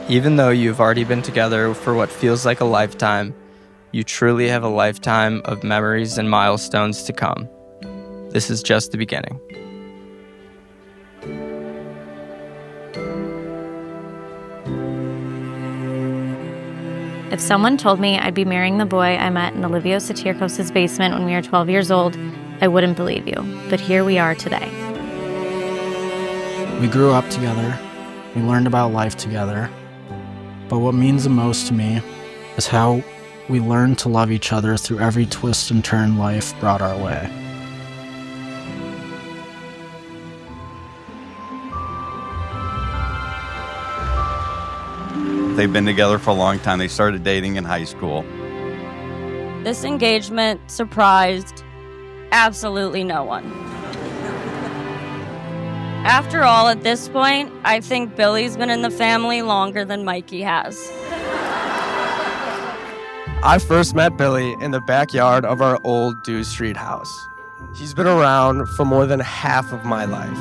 Even though you've already been together for what feels like a lifetime, you truly have a lifetime of memories and milestones to come. This is just the beginning. If someone told me I'd be marrying the boy I met in Olivia Satirkos' basement when we were 12 years old, I wouldn't believe you. But here we are today. We grew up together. We learned about life together. But what means the most to me is how we learned to love each other through every twist and turn life brought our way. They've been together for a long time. They started dating in high school. This engagement surprised absolutely no one. After all, at this point, I think Billy's been in the family longer than Mikey has. I first met Billy in the backyard of our old Dew Street house. He's been around for more than half of my life.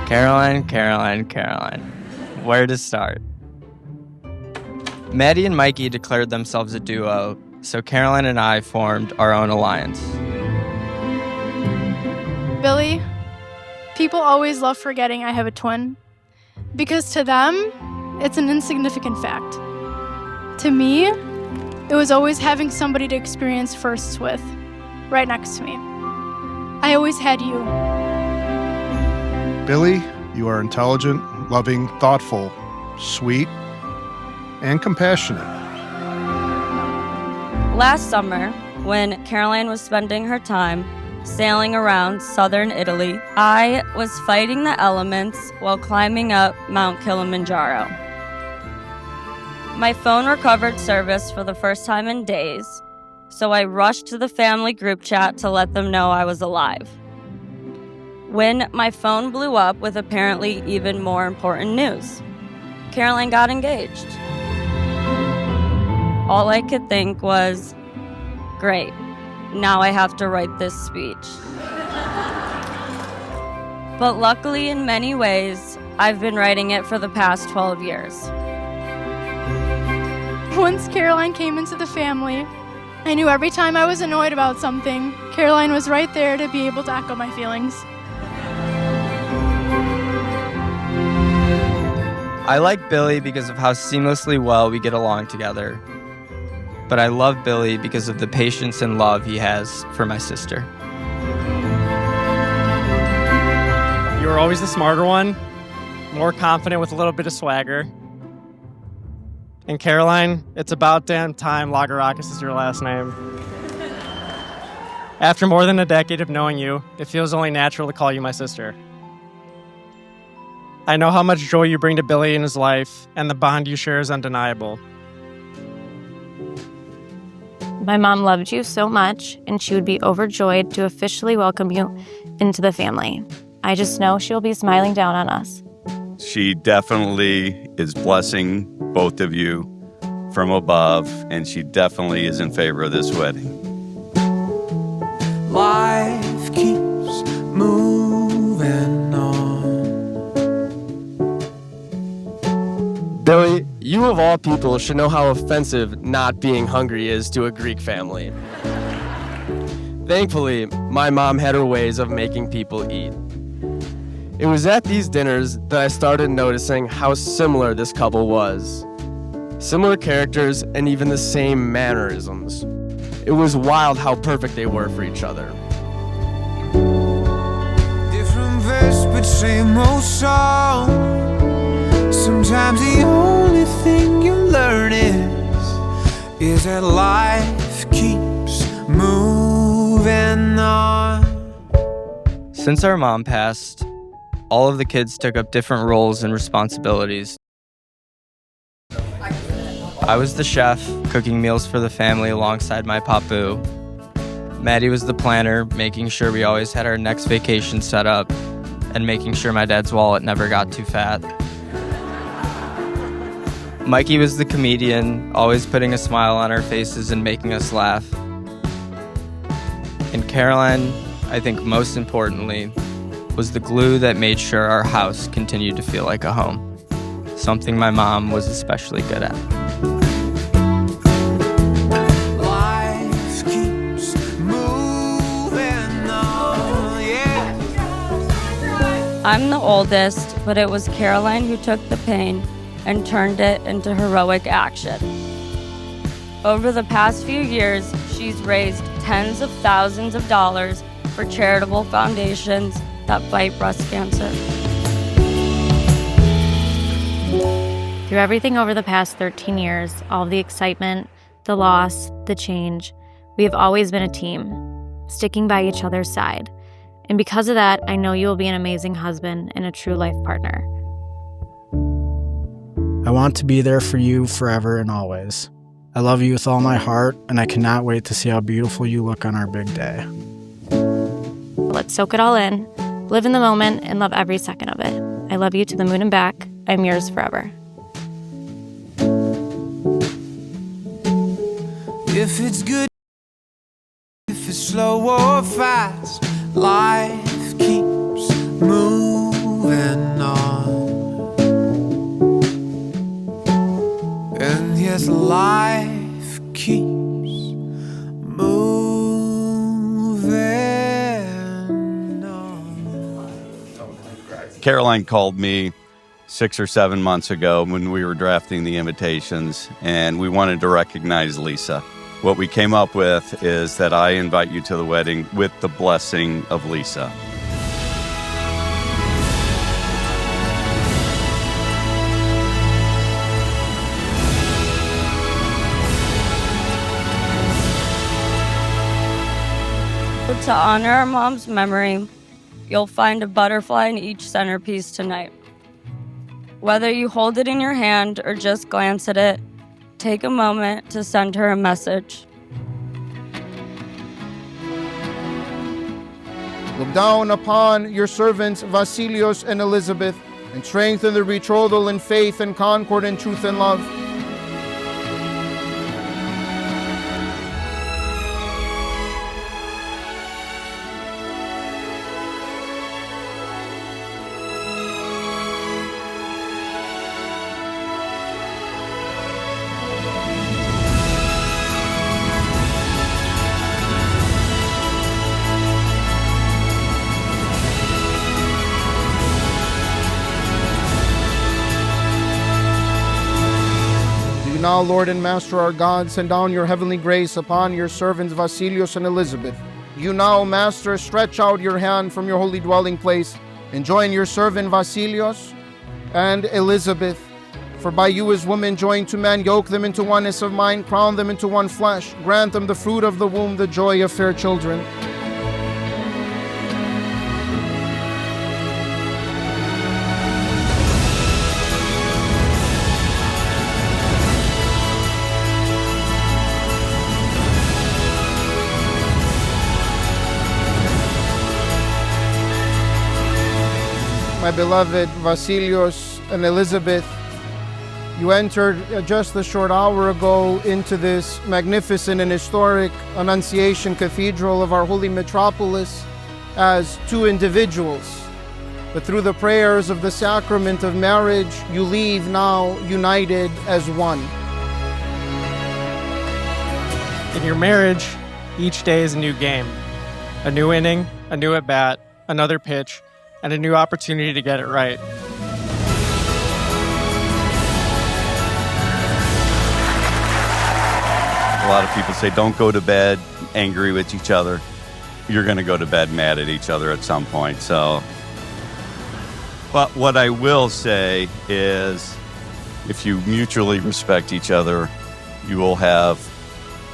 Caroline. Where to start? Maddie and Mikey declared themselves a duo, so Caroline and I formed our own alliance. Billy, people always love forgetting I have a twin, because to them, it's an insignificant fact. To me, it was always having somebody to experience firsts with, right next to me. I always had you. Billy, you are intelligent, loving, thoughtful, sweet, and compassionate. Last summer, when Caroline was spending her time sailing around southern Italy, I was fighting the elements while climbing up Mount Kilimanjaro. My phone recovered service for the first time in days, so I rushed to the family group chat to let them know I was alive. When my phone blew up with apparently even more important news, Caroline got engaged. All I could think was, great, now I have to write this speech. But luckily, in many ways, I've been writing it for the past 12 years. Once Caroline came into the family, I knew every time I was annoyed about something, Caroline was right there to be able to echo my feelings. I like Billy because of how seamlessly well we get along together. But I love Billy because of the patience and love he has for my sister. You were always the smarter one, more confident with a little bit of swagger. And Caroline, it's about damn time Lagerakis is your last name. After more than a decade of knowing you, it feels only natural to call you my sister. I know how much joy you bring to Billy in his life, and the bond you share is undeniable. My mom loved you so much, and she would be overjoyed to officially welcome you into the family. I just know she'll be smiling down on us. She definitely is blessing both of you from above, and she definitely is in favor of this wedding. Life keeps moving on. Billy, you of all people should know how offensive not being hungry is to a Greek family. Thankfully, my mom had her ways of making people eat. It was at these dinners that I started noticing how similar this couple was. Similar characters and even the same mannerisms. It was wild how perfect they were for each other. Different verse, but same old song. Sometimes the only thing you learn is that life keeps moving on. Since our mom passed, all of the kids took up different roles and responsibilities. I was the chef, cooking meals for the family alongside my papu. Maddie was the planner, making sure we always had our next vacation set up, and making sure my dad's wallet never got too fat. Mikey was the comedian, always putting a smile on our faces and making us laugh. And Caroline, I think most importantly, was the glue that made sure our house continued to feel like a home, something my mom was especially good at. Life keeps moving on, yeah. I'm the oldest, but it was Caroline who took the pain and turned it into heroic action. Over the past few years, she's raised tens of thousands of dollars for charitable foundations that fight breast cancer. Through everything over the past 13 years, all of the excitement, the loss, the change, we have always been a team, sticking by each other's side. And because of that, I know you will be an amazing husband and a true life partner. I want to be there for you forever and always. I love you with all my heart, and I cannot wait to see how beautiful you look on our big day. Let's soak it all in, live in the moment, and love every second of it. I love you to the moon and back. I'm yours forever. If it's good, if it's slow or fast, life keeps moving on. And yes, life keeps moving on. Caroline called me 6 or 7 months ago when we were drafting the invitations, and we wanted to recognize Lisa. What we came up with is that I invite you to the wedding with the blessing of Lisa. To honor our mom's memory, you'll find a butterfly in each centerpiece tonight. Whether you hold it in your hand or just glance at it, take a moment to send her a message. Look down upon your servants Vasilios and Elizabeth, and strengthen the betrothal in faith and concord in truth and love. Now, Lord and Master our God, send down your heavenly grace upon your servants Vasilios and Elizabeth. You now, Master, stretch out your hand from your holy dwelling place and join your servant Vasilios and Elizabeth. For by you as women joined to man, yoke them into oneness of mind, crown them into one flesh, grant them the fruit of the womb, the joy of fair children. My beloved Vasilios and Elizabeth, you entered just a short hour ago into this magnificent and historic Annunciation Cathedral of our holy metropolis as two individuals. But through the prayers of the sacrament of marriage, you leave now united as one. In your marriage, each day is a new game. A new inning, a new at-bat, another pitch, and a new opportunity to get it right. A lot of people say don't go to bed angry with each other. You're going to go to bed mad at each other at some point. But what I will say is if you mutually respect each other, you will have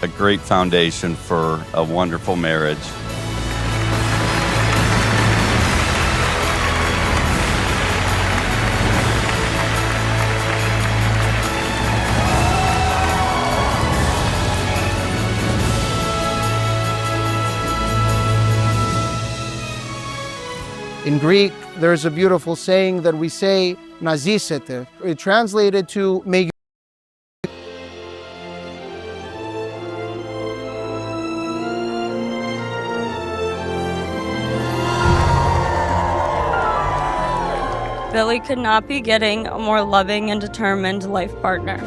a great foundation for a wonderful marriage. In Greek, there's a beautiful saying that we say, "Na zisete." It translated to, "May you." Billy could not be getting a more loving and determined life partner.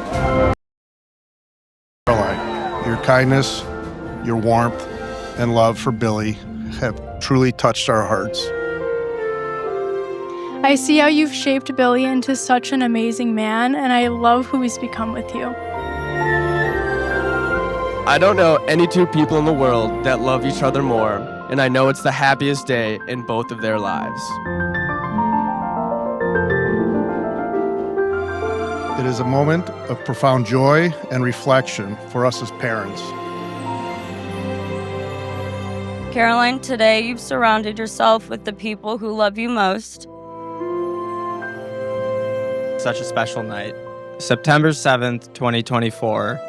Caroline, your kindness, your warmth, and love for Billy have truly touched our hearts. I see how you've shaped Billy into such an amazing man, and I love who he's become with you. I don't know any two people in the world that love each other more, and I know it's the happiest day in both of their lives. It is a moment of profound joy and reflection for us as parents. Caroline, today you've surrounded yourself with the people who love you most. Such a special night. September 7th, 2024.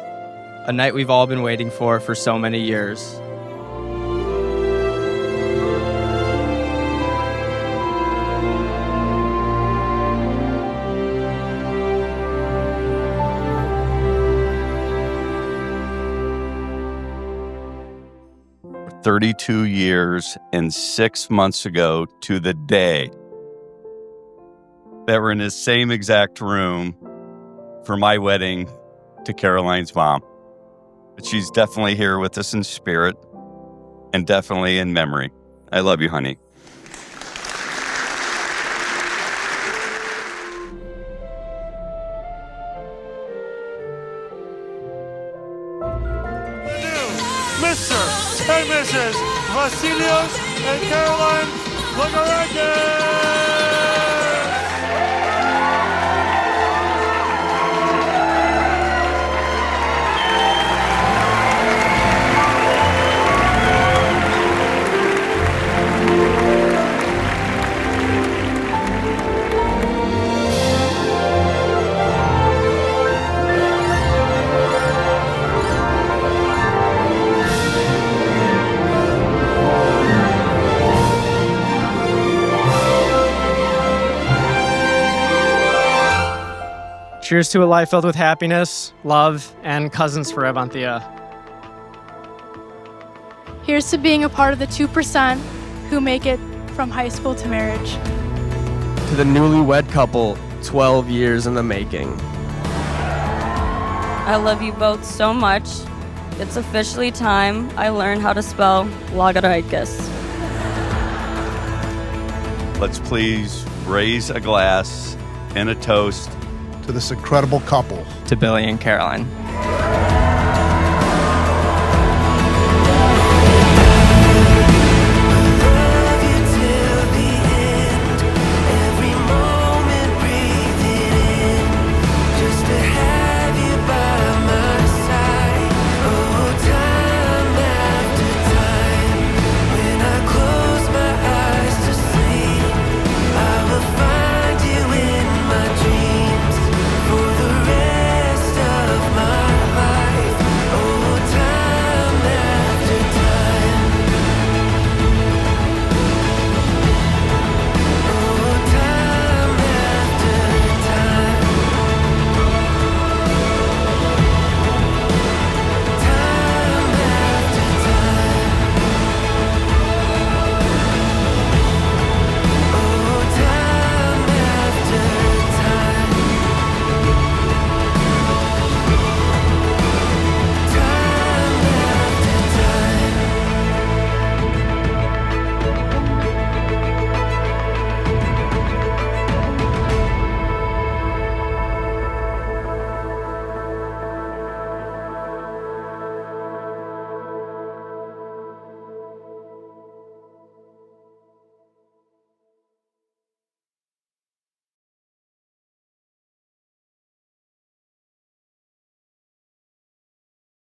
A night we've all been waiting for so many years. For 32 years and 6 months ago to the day that we're in the same exact room for my wedding to Caroline's mom. But she's definitely here with us in spirit and definitely in memory. I love you, honey. Mr. and Mrs. Vasilios and Caroline Lagaraka! Cheers to a life filled with happiness, love, and cousins forever, Anthea. Here's to being a part of the 2% who make it from high school to marriage. To the newlywed couple, 12 years in the making. I love you both so much. It's officially time I learn how to spell Lagarikis. Let's please raise a glass and a toast To this incredible couple. To Billy and Caroline.